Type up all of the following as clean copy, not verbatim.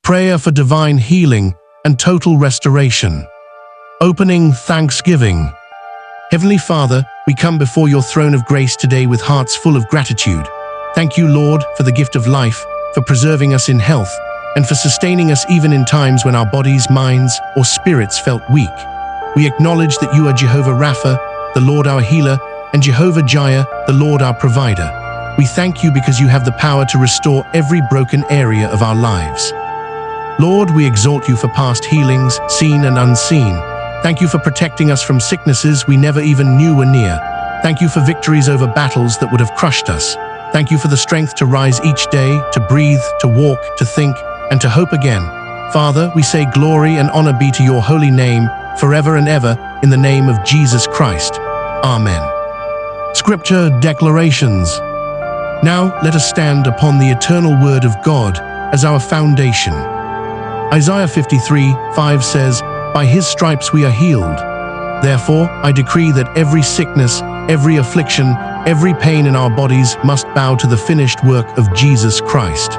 Prayer for divine healing and total restoration. Opening thanksgiving. Heavenly Father, we come before your throne of grace today with hearts full of gratitude. Thank you, Lord, for the gift of life, for preserving us in health, and for sustaining us even in times when our bodies, minds, or spirits felt weak. We acknowledge that you are Jehovah Rapha, the Lord our healer, and Jehovah Jireh, the Lord our provider. We thank you because you have the power to restore every broken area of our lives. Lord, we exalt you for past healings, seen and unseen. Thank you for protecting us from sicknesses we never even knew were near. Thank you for victories over battles that would have crushed us. Thank you for the strength to rise each day, to breathe, to walk, to think, and to hope again. Father, we say glory and honor be to your holy name, forever and ever, in the name of Jesus Christ. Amen. Scripture declarations. Now let us stand upon the eternal word of God as our foundation. Isaiah 53:5 says, "By his stripes we are healed. Therefore, I decree that every sickness, every affliction, every pain in our bodies must bow to the finished work of Jesus Christ."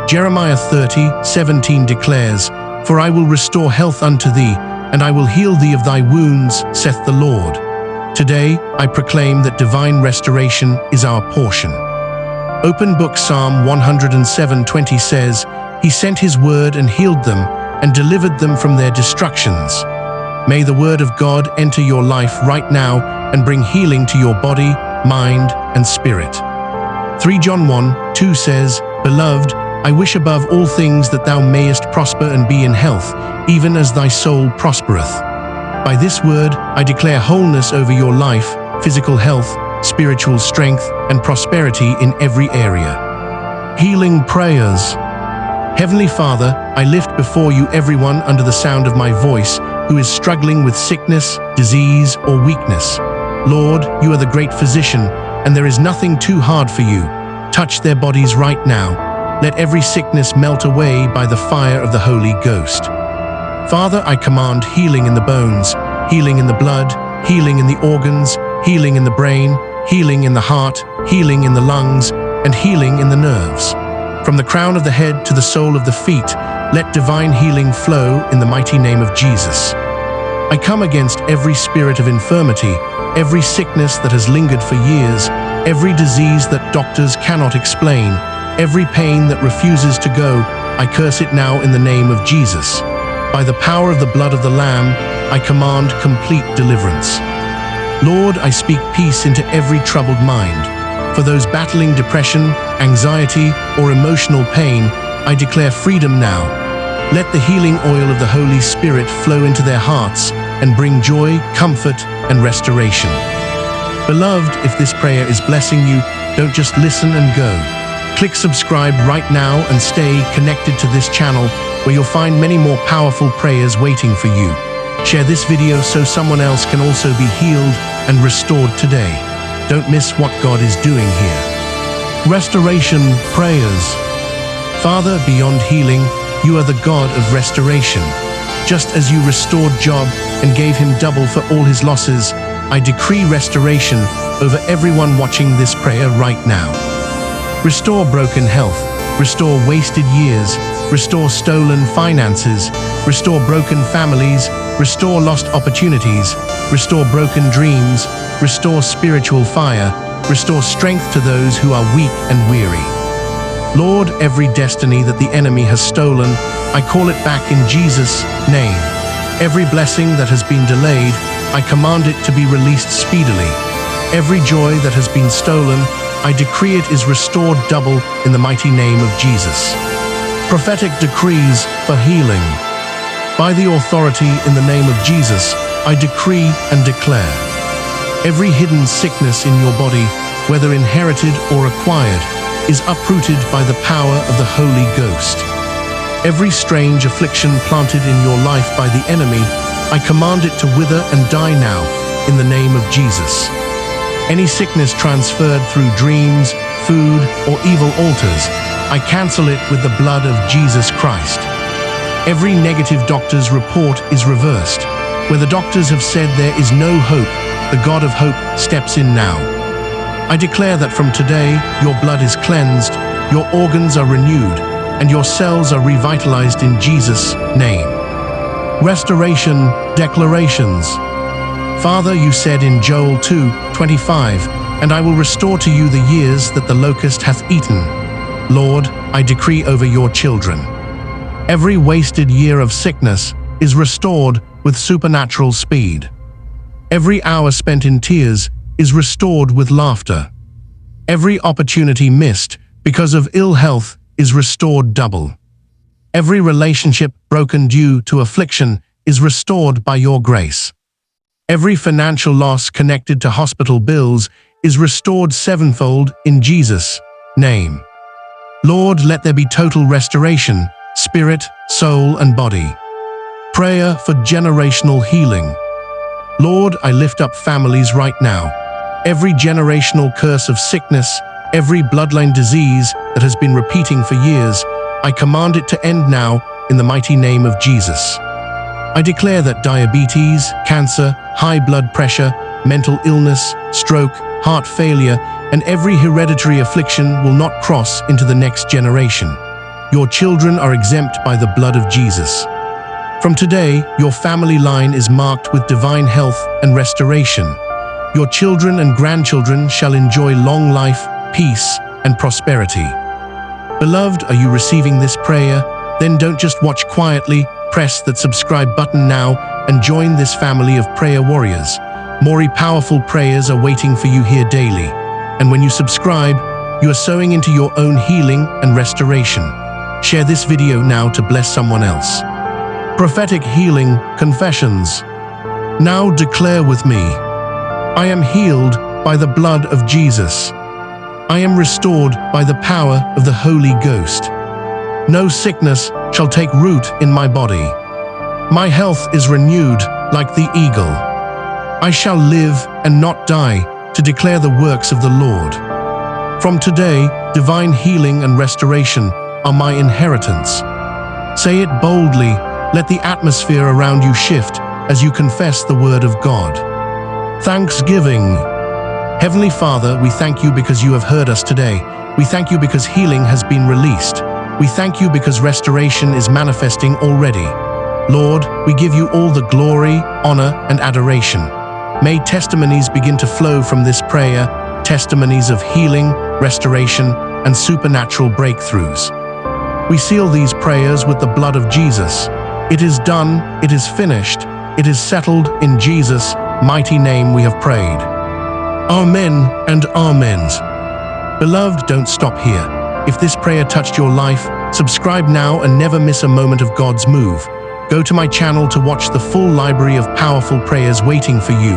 Jeremiah 30:17 declares, "For I will restore health unto thee, and I will heal thee of thy wounds, saith the Lord." Today, I proclaim that divine restoration is our portion. Open Book Psalm 107:20 says, "He sent his word and healed them, and delivered them from their destructions." May the word of God enter your life right now and bring healing to your body, mind, and spirit. 3 John 1:2 says, "Beloved, I wish above all things that thou mayest prosper and be in health, even as thy soul prospereth." By this word, I declare wholeness over your life, physical health, spiritual strength, and prosperity in every area. Healing prayers. Heavenly Father, I lift before you everyone under the sound of my voice who is struggling with sickness, disease, or weakness. Lord, you are the great physician, and there is nothing too hard for you. Touch their bodies right now. Let every sickness melt away by the fire of the Holy Ghost. Father, I command healing in the bones, healing in the blood, healing in the organs, healing in the brain, healing in the heart, healing in the lungs, and healing in the nerves. From the crown of the head to the sole of the feet, let divine healing flow in the mighty name of Jesus. I come against every spirit of infirmity, every sickness that has lingered for years, every disease that doctors cannot explain, every pain that refuses to go. I curse it now in the name of Jesus. By the power of the blood of the Lamb, I command complete deliverance. Lord, I speak peace into every troubled mind. For those battling depression, anxiety, or emotional pain, I declare freedom now. Let the healing oil of the Holy Spirit flow into their hearts and bring joy, comfort, and restoration. Beloved, if this prayer is blessing you, don't just listen and go. Click subscribe right now and stay connected to this channel where you'll find many more powerful prayers waiting for you. Share this video so someone else can also be healed and restored today. Don't miss what God is doing here. Restoration prayers. Father, beyond healing, you are the God of restoration. Just as you restored Job and gave him double for all his losses, I decree restoration over everyone watching this prayer right now. Restore broken health, restore wasted years, restore stolen finances, restore broken families, restore lost opportunities, restore broken dreams, restore spiritual fire, restore strength to those who are weak and weary. Lord, every destiny that the enemy has stolen, I call it back in Jesus' name. Every blessing that has been delayed, I command it to be released speedily. Every joy that has been stolen, I decree it is restored double in the mighty name of Jesus. Prophetic decrees for healing. By the authority in the name of Jesus, I decree and declare. Every hidden sickness in your body, whether inherited or acquired, is uprooted by the power of the Holy Ghost. Every strange affliction planted in your life by the enemy, I command it to wither and die now in the name of Jesus. Any sickness transferred through dreams, food, or evil altars, I cancel it with the blood of Jesus Christ. Every negative doctor's report is reversed. Where the doctors have said there is no hope, the God of hope steps in now. I declare that from today, your blood is cleansed, your organs are renewed, and your cells are revitalized in Jesus' name. Restoration declarations. Father, you said in Joel 2:25, "And I will restore to you the years that the locust hath eaten." Lord, I decree over your children. Every wasted year of sickness is restored with supernatural speed. Every hour spent in tears is restored with laughter. Every opportunity missed because of ill health is restored double. Every relationship broken due to affliction is restored by your grace. Every financial loss connected to hospital bills is restored sevenfold in Jesus' name. Lord, let there be total restoration, spirit, soul, and body. Prayer for generational healing. Lord, I lift up families right now. Every generational curse of sickness, every bloodline disease that has been repeating for years, I command it to end now in the mighty name of Jesus. I declare that diabetes, cancer, high blood pressure, mental illness, stroke, heart failure, and every hereditary affliction will not cross into the next generation. Your children are exempt by the blood of Jesus. From today, your family line is marked with divine health and restoration. Your children and grandchildren shall enjoy long life, peace, and prosperity. Beloved, are you receiving this prayer? Then don't just watch quietly. Press that subscribe button now and join this family of prayer warriors. More powerful prayers are waiting for you here daily. And when you subscribe, you are sowing into your own healing and restoration. Share this video now to bless someone else. Prophetic healing confessions. Now declare with me, I am healed by the blood of Jesus. I am restored by the power of the Holy Ghost. No sickness shall take root in my body. My health is renewed like the eagle. I shall live and not die to declare the works of the Lord. From today, divine healing and restoration are my inheritance. Say it boldly. Let the atmosphere around you shift as you confess the word of God. Thanksgiving. Heavenly Father, we thank you because you have heard us today. We thank you because healing has been released. We thank you because restoration is manifesting already. Lord, we give you all the glory, honor, and adoration. May testimonies begin to flow from this prayer, testimonies of healing, restoration, and supernatural breakthroughs. We seal these prayers with the blood of Jesus. It is done, it is finished, it is settled in Jesus' mighty name we have prayed. Amen and amen. Beloved, don't stop here. If this prayer touched your life, subscribe now and never miss a moment of God's move. Go to my channel to watch the full library of powerful prayers waiting for you.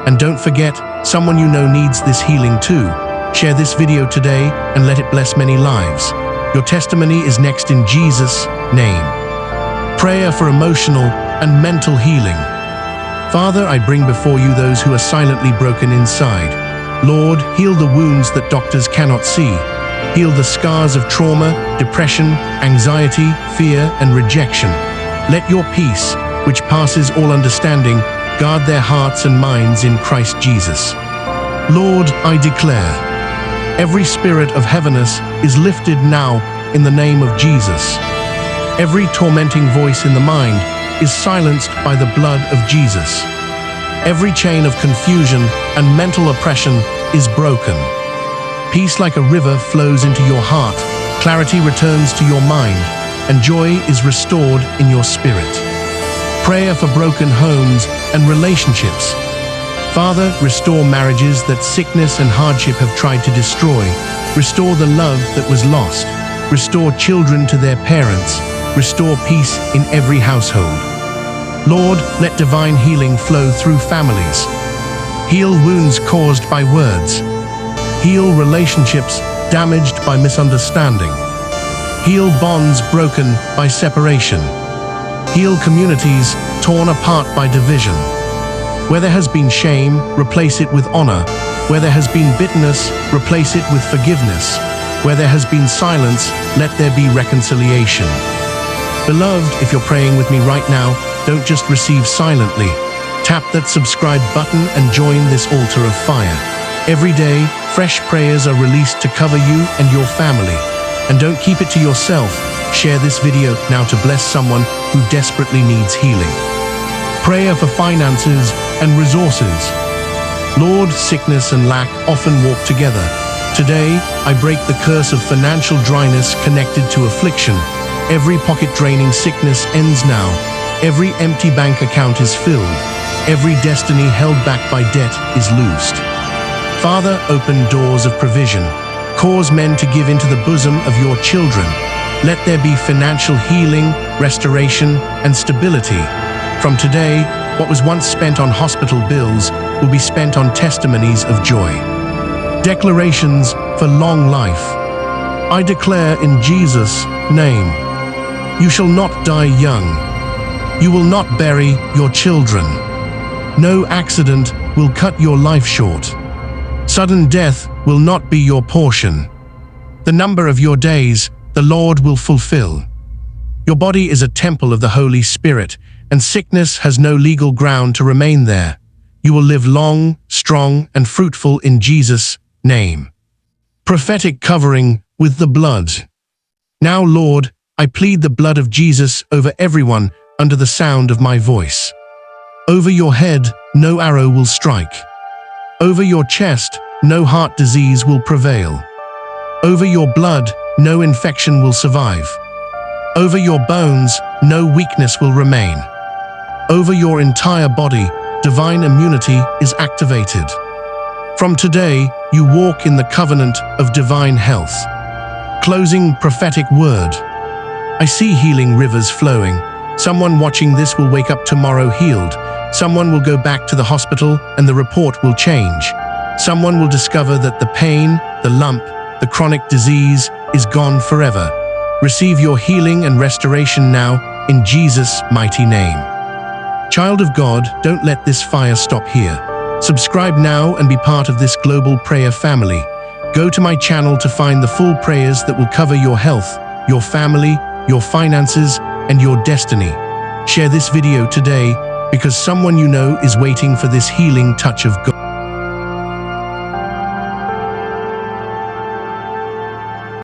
And don't forget, someone you know needs this healing too. Share this video today and let it bless many lives. Your testimony is next in Jesus' name. Prayer for emotional and mental healing. Father, I bring before you those who are silently broken inside. Lord, heal the wounds that doctors cannot see. Heal the scars of trauma, depression, anxiety, fear, and rejection. Let your peace, which passes all understanding, guard their hearts and minds in Christ Jesus. Lord, I declare, every spirit of heaviness is lifted now in the name of Jesus. Every tormenting voice in the mind is silenced by the blood of Jesus. Every chain of confusion and mental oppression is broken. Peace like a river flows into your heart, clarity returns to your mind, and joy is restored in your spirit. Prayer for broken homes and relationships. Father, restore marriages that sickness and hardship have tried to destroy. Restore the love that was lost. Restore children to their parents. Restore peace in every household. Lord, let divine healing flow through families. Heal wounds caused by words. Heal relationships damaged by misunderstanding. Heal bonds broken by separation. Heal communities torn apart by division. Where there has been shame, replace it with honor. Where there has been bitterness, replace it with forgiveness. Where there has been silence, let there be reconciliation. Beloved, if you're praying with me right now, don't just receive silently. Tap that subscribe button and join this altar of fire. Every day, fresh prayers are released to cover you and your family. And don't keep it to yourself. Share this video now to bless someone who desperately needs healing. Prayer for finances and resources. Lord, sickness and lack often walk together. Today, I break the curse of financial dryness connected to affliction. Every pocket-draining sickness ends now. Every empty bank account is filled. Every destiny held back by debt is loosed. Father, open doors of provision. Cause men to give into the bosom of your children. Let there be financial healing, restoration, and stability. From today, what was once spent on hospital bills will be spent on testimonies of joy. Declarations for long life. I declare in Jesus' name, you shall not die young. You will not bury your children. No accident will cut your life short. Sudden death will not be your portion. The number of your days the Lord will fulfill. Your body is a temple of the Holy Spirit, and sickness has no legal ground to remain there. You will live long, strong, and fruitful in Jesus' name. Prophetic covering with the blood. Now, Lord, I plead the blood of Jesus over everyone under the sound of my voice. Over your head, no arrow will strike. Over your chest, no heart disease will prevail. Over your blood, no infection will survive. Over your bones, no weakness will remain. Over your entire body, divine immunity is activated. From today, you walk in the covenant of divine health. Closing prophetic word. I see healing rivers flowing. Someone watching this will wake up tomorrow healed. Someone will go back to the hospital and the report will change. Someone will discover that the pain, the lump, the chronic disease is gone forever. Receive your healing and restoration now in Jesus' mighty name. Child of God, don't let this fire stop here. Subscribe now and be part of this global prayer family. Go to my channel to find the full prayers that will cover your health, your family, your finances, and your destiny. Share this video today because someone you know is waiting for this healing touch of God.